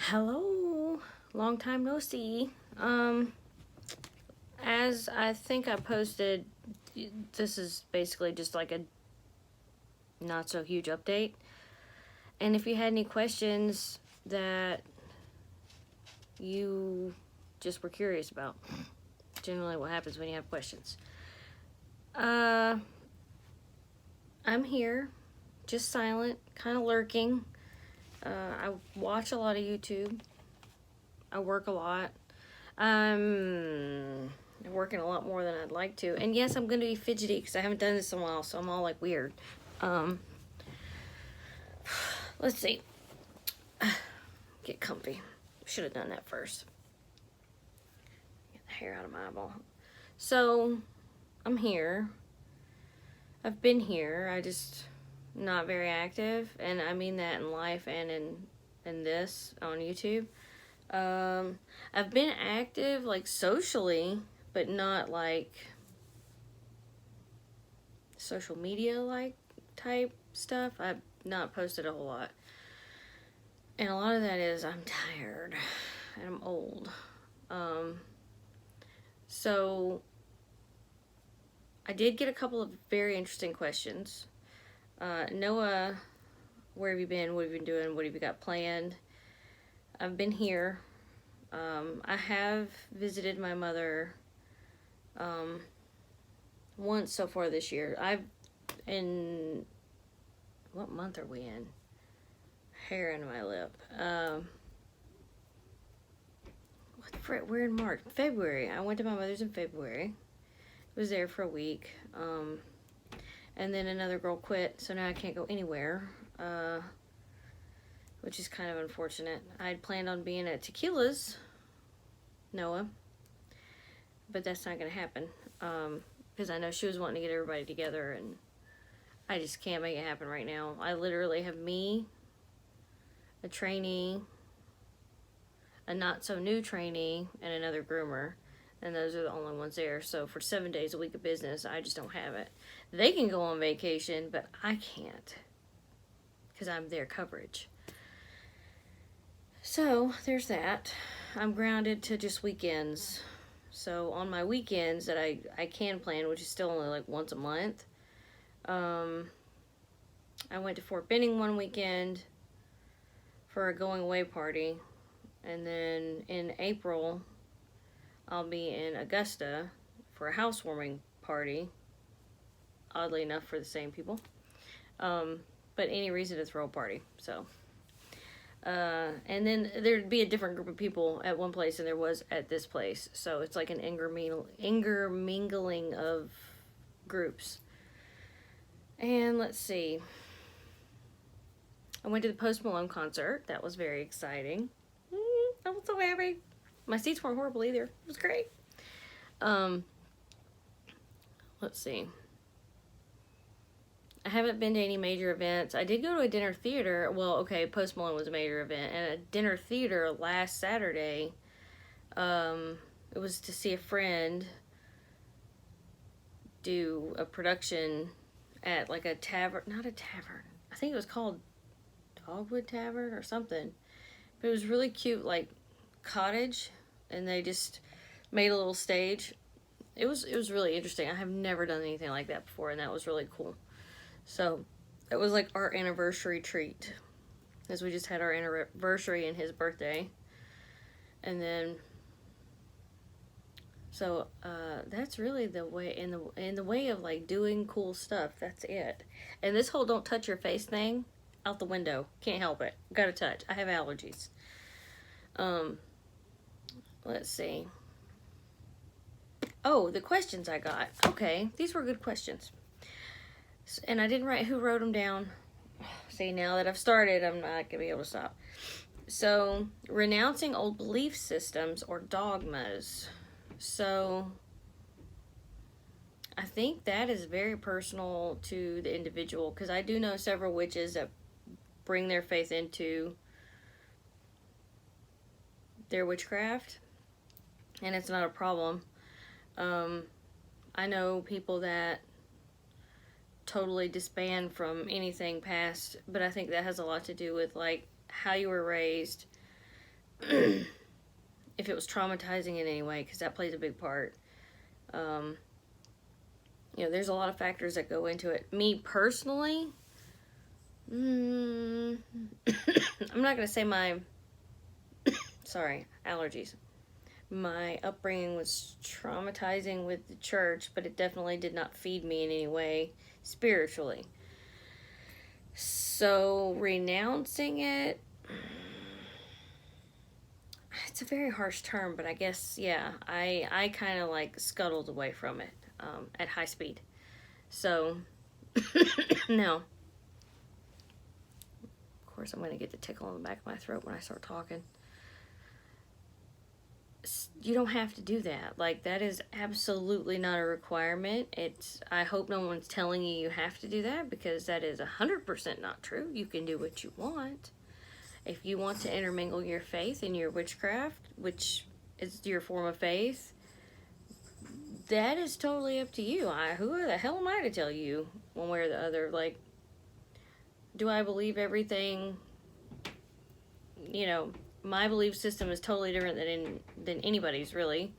Hello, long time no see. As I think I posted, this is basically just like a not so huge update. And if you had any questions that you just were curious about, generally what happens when you have questions. I'm here, just silent, kind of lurking. I watch a lot of YouTube. I work a lot. I'm working a lot more than I'd like to. And yes, I'm going to be fidgety because I haven't done this in a while, so I'm all like weird. Let's see. Get comfy. Should have done that first. Get the hair out of my eyeball. So, I'm here. I've been here. I just not very active, and I mean that in life and in this on YouTube. I've been active like socially, but not like social media like type stuff. I've not posted a whole lot. And a lot of that is I'm tired and I'm old. So I did get a couple of very interesting questions. Noah, where have you been? What have you been doing? What have you got planned? I've been here. I have visited my mother once so far this year. What month are we in? Hair in my lip. We're in March. February. I went to my mother's in February. Was there for a week. And then another girl quit, so now I can't go anywhere. Which is kind of unfortunate. I'd planned on being at Tequila's, Noah, but that's not going to happen. Because I know she was wanting to get everybody together, and I just can't make it happen right now. I literally have me, a trainee, a not so new trainee, and another groomer, and those are the only ones there. So for 7 days a week of business, I just don't have it. They can go on vacation, but I can't because I'm their coverage. So there's that. I'm grounded to just weekends. So on my weekends that I can plan, which is still only like once a month, I went to Fort Benning one weekend for a going away party. And then in April, I'll be in Augusta for a housewarming party. Oddly enough, for the same people. But any reason to throw a party. So, and then there'd be a different group of people at one place than there was at this place. So it's like an intermingling of groups. And let's see. I went to the Post Malone concert. That was very exciting. I was so happy. My seats weren't horrible either. It was great. Let's see. I haven't been to any major events. I did go to a dinner theater. Well, okay, Post Malone was a major event. And a dinner theater last Saturday. It was to see a friend do a production at like a tavern. Not a tavern. I think it was called Dogwood Tavern or something. But it was really cute, like cottage. And they just made a little stage. It was really interesting. I have never done anything like that before, and that was really cool. So it was like our anniversary treat, as we just had our anniversary and his birthday. And then so that's really the way in the way of like doing cool stuff. That's it. And this whole don't touch your face thing, out the window. Can't help it. Gotta touch. I have allergies. Let's see. Oh, the questions I got. Okay, these were good questions. And I didn't write who wrote them down. See, now that I've started, I'm not going to be able to stop. So, renouncing old belief systems or dogmas. So, I think that is very personal to the individual, because I do know several witches that bring their faith into their witchcraft, and it's not a problem. I know people that totally disband from anything past, but I think that has a lot to do with like how you were raised, if it was traumatizing in any way, because that plays a big part. You know, there's a lot of factors that go into it. Me personally, I'm not going to say my, sorry, allergies. My upbringing was traumatizing with the church, but it definitely did not feed me in any way spiritually. So, renouncing it, it's a very harsh term, but I guess, yeah, I kind of like scuttled away from it at high speed. So, no. Of course, I'm going to get the tickle in the back of my throat when I start talking. You don't have to do that. Like, that is absolutely not a requirement. I hope no one's telling you have to do that, because that is 100% not true. You can do what you want. If you want to intermingle your faith in your witchcraft, which is your form of faith, that is totally up to you. Who the hell am I to tell you one way or the other? Like, do I believe everything? You know, my belief system is totally different than anybody's, really.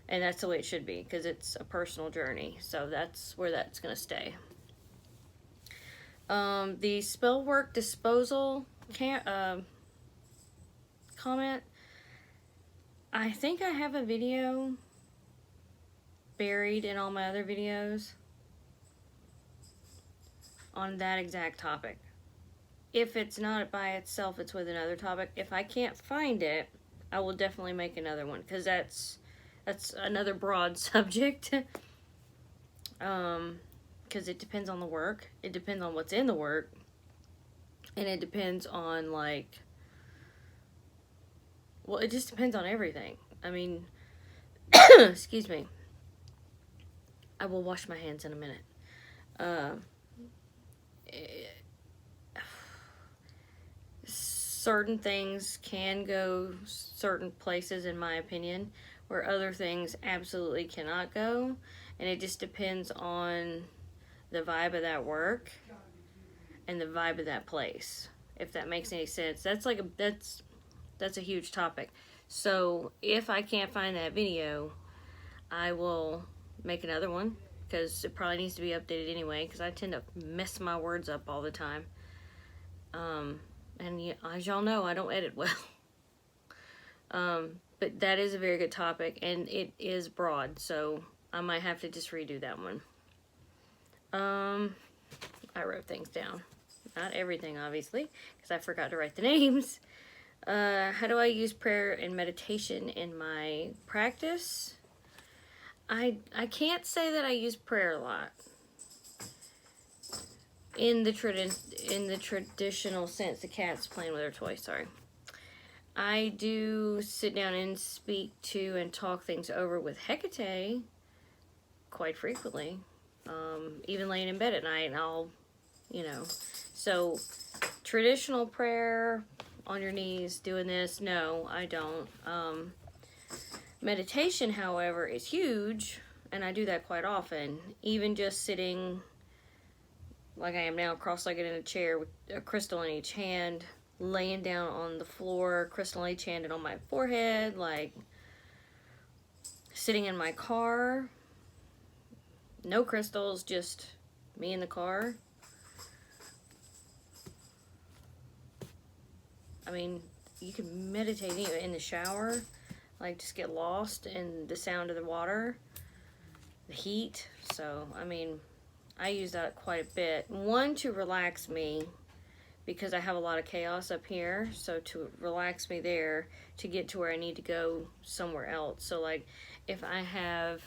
And that's the way it should be, because it's a personal journey. So that's where that's going to stay. The spell work disposal comment. I think I have a video buried in all my other videos on that exact topic. If it's not by itself, it's with another topic. If I can't find it, I will definitely make another one, because that's another broad subject. Because it depends on the work. It depends on what's in the work. And it depends on, like, well, it just depends on everything. I mean, excuse me. I will wash my hands in a minute. Certain things can go certain places, in my opinion, where other things absolutely cannot go. And it just depends on the vibe of that work and the vibe of that place, if that makes any sense. That's like that's a huge topic. So if I can't find that video, I will make another one, because it probably needs to be updated anyway, because I tend to mess my words up all the time. And as y'all know, I don't edit well. But that is a very good topic, and it is broad, so I might have to just redo that one. I wrote things down. Not everything, obviously, because I forgot to write the names. How do I use prayer and meditation in my practice? I can't say that I use prayer a lot in the traditional sense. The cat's playing with her toy. Sorry. I do sit down and speak to and talk things over with Hecate quite frequently. Even laying in bed at night, and I'll, so traditional prayer on your knees doing this, no, I don't. Meditation, however, is huge, and I do that quite often. Even just sitting like I am now, cross-legged in a chair with a crystal in each hand, laying down on the floor, crystal in each hand and on my forehead, like sitting in my car, no crystals, just me in the car. I mean, you can meditate in the shower, like just get lost in the sound of the water, the heat. So, I mean, I use that quite a bit. One, to relax me, because I have a lot of chaos up here. So to relax me there, to get to where I need to go somewhere else. So like, if I have,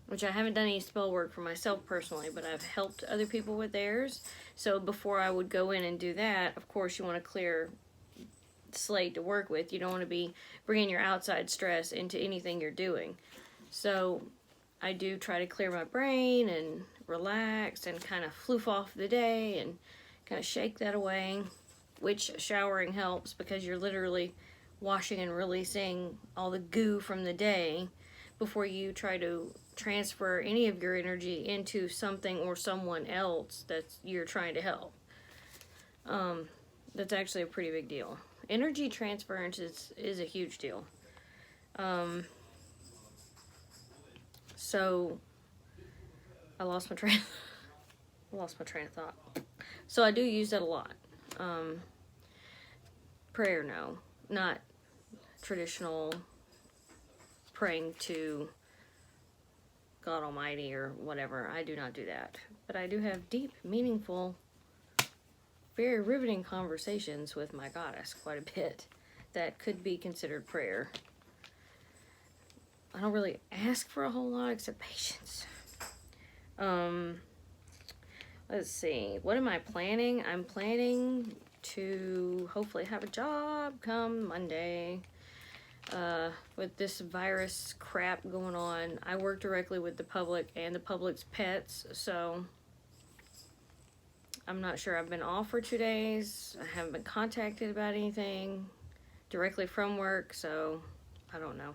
which I haven't done any spell work for myself personally, but I've helped other people with theirs. So before I would go in and do that, of course you want to clear slate to work with. You don't want to be bringing your outside stress into anything you're doing. So I do try to clear my brain and relax and kind of floof off the day and kind of shake that away, which showering helps, because you're literally washing and releasing all the goo from the day before you try to transfer any of your energy into something or someone else that you're trying to help. That's actually a pretty big deal. Energy transference is a huge deal. So I lost my train of thought. So I do use that a lot. Prayer, no. Not traditional praying to God Almighty or whatever. I do not do that. But I do have deep, meaningful, very riveting conversations with my goddess quite a bit that could be considered prayer. I don't really ask for a whole lot except patience. Let's see. What am I planning? I'm planning to hopefully have a job come Monday. With this virus crap going on, I work directly with the public and the public's pets, so I'm not sure. I've been off for 2 days. I haven't been contacted about anything directly from work, so I don't know.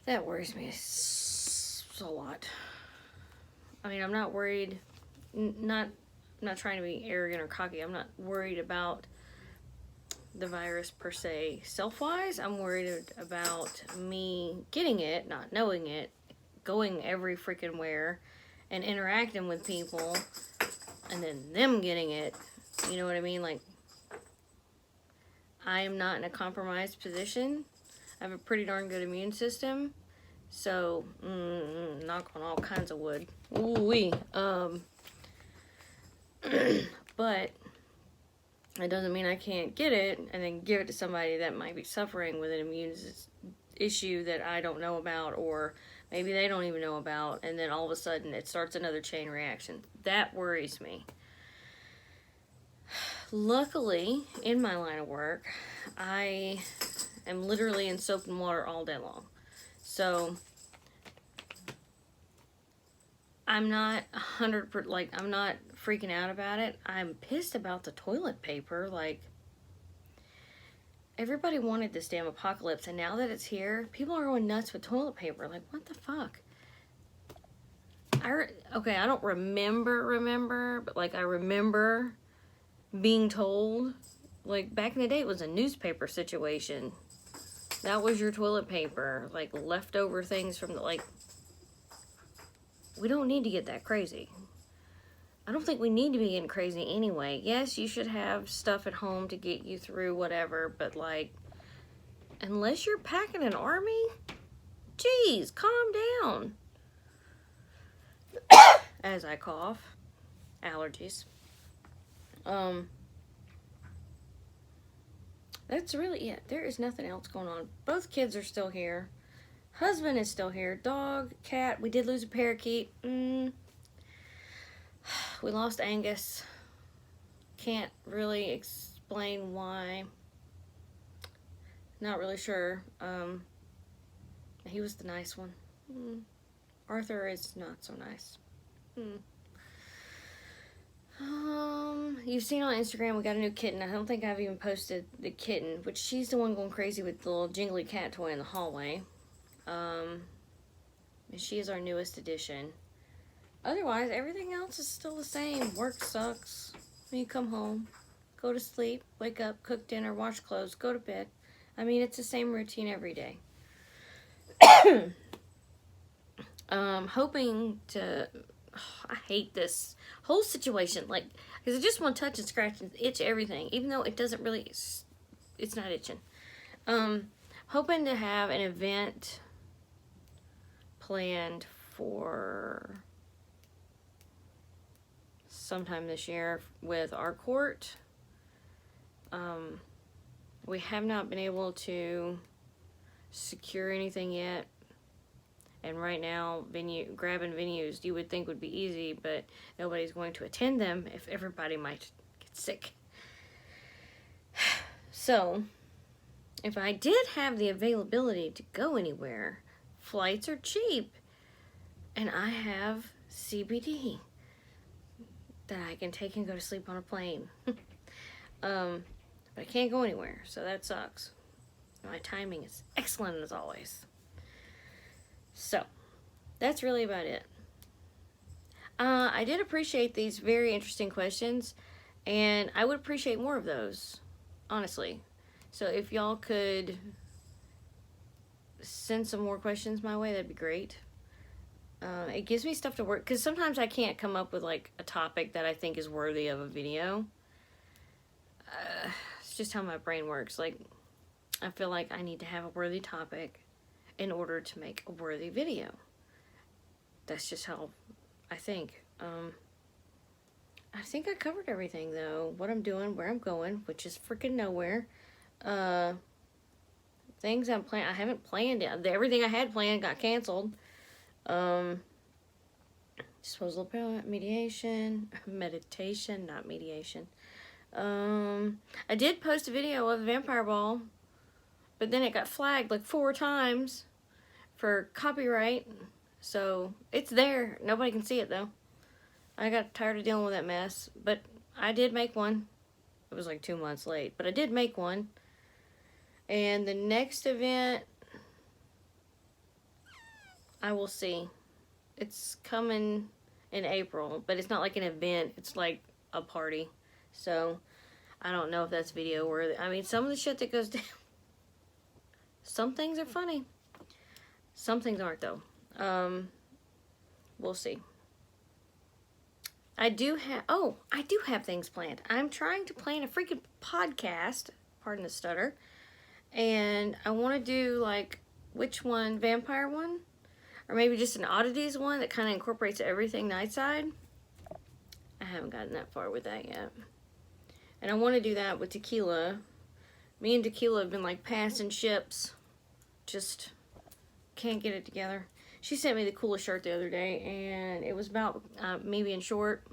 That worries me a lot. I mean, I'm not worried, I'm not trying to be arrogant or cocky. I'm not worried about the virus per se self-wise. I'm worried about me getting it, not knowing it, going every freaking where and interacting with people and then them getting it. You know what I mean? Like, I am not in a compromised position. I have a pretty darn good immune system. So, knock on all kinds of wood. Ooh-wee. But it doesn't mean I can't get it and then give it to somebody that might be suffering with an immune issue that I don't know about, or maybe they don't even know about, and then all of a sudden it starts another chain reaction. That worries me. Luckily, in my line of work, I am literally in soap and water all day long. So I'm not 100%, like, I'm not freaking out about it. I'm pissed about the toilet paper. Like, everybody wanted this damn apocalypse, and now that it's here, people are going nuts with toilet paper. Like, what the fuck? Okay, I don't remember, but, like, I remember being told, like, back in the day, it was a newspaper situation. That was your toilet paper, like, leftover things from the, like, we don't need to get that crazy. I don't think we need to be getting crazy anyway. Yes, you should have stuff at home to get you through whatever, but, like, unless you're packing an army, geez, calm down. As I cough. Allergies. That's really it. There is nothing else going on. Both kids are still here. Husband is still here. Dog, cat. We did lose a parakeet. We lost Angus. Can't really explain why. Not really sure. He was the nice one. Arthur is not so nice. You've seen on Instagram we got a new kitten. I don't think I've even posted the kitten, which she's the one going crazy with the little jingly cat toy in the hallway. And she is our newest addition. Otherwise, everything else is still the same. Work sucks. When you come home, go to sleep, wake up, cook dinner, wash clothes, go to bed. I mean, it's the same routine every day. Hoping to... I hate this whole situation, like, because I just want to touch and scratch and itch everything, even though it doesn't really, it's not itching. Hoping to have an event planned for sometime this year with our court. We have not been able to secure anything yet. And right now, grabbing venues, you would think would be easy, but nobody's going to attend them if everybody might get sick. So, if I did have the availability to go anywhere, flights are cheap, and I have CBD that I can take and go to sleep on a plane. But I can't go anywhere, so that sucks. My timing is excellent as always. So, that's really about it. I did appreciate these very interesting questions, And I would appreciate more of those, honestly. So if y'all could send some more questions my way, that'd be great. It gives me stuff to work, because sometimes I can't come up with like a topic that I think is worthy of a video. It's just how my brain works. Like, I feel like I need to have a worthy topic in order to make a worthy video. That's just how I think. I think I covered everything, though. What I'm doing, where I'm going, which is freaking nowhere. Things I'm planning. I haven't planned it. Everything I had planned got canceled. Disposal of meditation. Meditation, not mediation. I did post a video of a vampire ball, but then it got flagged like 4 times for copyright. So it's there. Nobody can see it, though. I got tired of dealing with that mess, but I did make one. It was like 2 months late, but I did make one. And the next event, I will see. It's coming in April, but it's not like an event. It's like a party. So I don't know if that's video worthy. I mean, some of the shit that goes down, some things are funny. Some things aren't, though. We'll see. I do have things planned. I'm trying to plan a freaking podcast, pardon the stutter, and I want to do, like, which one, vampire one? Or maybe just an oddities one that kind of incorporates everything nightside. I haven't gotten that far with that yet. And I want to do that with Tequila. Me and Tequila have been, like, passing ships. Just can't get it together. She sent me the coolest shirt the other day, and it was about me being short.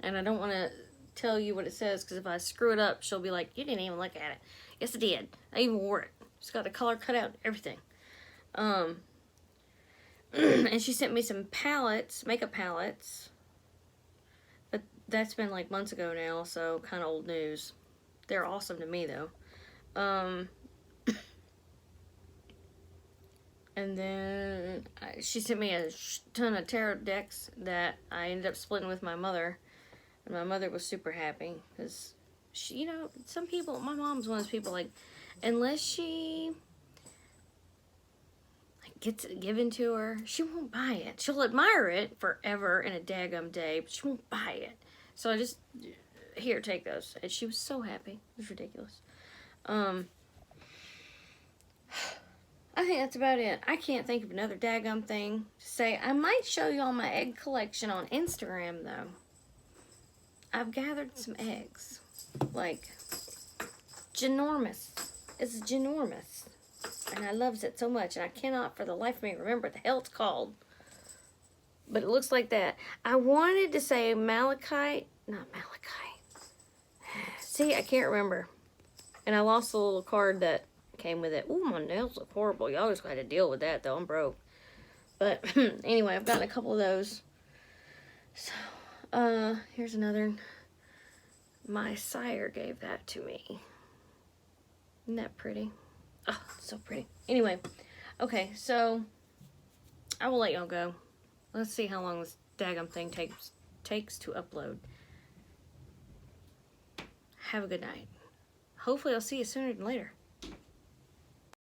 And I don't want to tell you what it says, because if I screw it up, she'll be like, you didn't even look at it. Yes, I did. I even wore it. It's got the color cut out and everything. And she sent me some palettes, makeup palettes. But that's been like months ago now, so kind of old news. They're awesome to me, though. And then she sent me a ton of tarot decks that I ended up splitting with my mother. And my mother was super happy because she, you know, some people, my mom's one of those people, like, unless she like gets it given to her, she won't buy it. She'll admire it forever in a daggum day, but she won't buy it. So I just, here, take those. And she was so happy. It was ridiculous. I think that's about it. I can't think of another daggum thing to say. I might show you all my egg collection on Instagram, though. I've gathered some eggs. Like, ginormous. It's ginormous. And I loves it so much. And I cannot for the life of me remember what the hell it's called. But it looks like that. I wanted to say malachite. Not malachite. See, I can't remember. And I lost the little card that came with it. Ooh, my nails look horrible. Y'all just got to deal with that, though. I'm broke. But anyway, I've gotten a couple of those. So, here's another. My sire gave that to me. Isn't that pretty? Oh, it's so pretty. Anyway, okay, so I will let y'all go. Let's see how long this daggum thing takes to upload. Have a good night. Hopefully I'll see you sooner than later.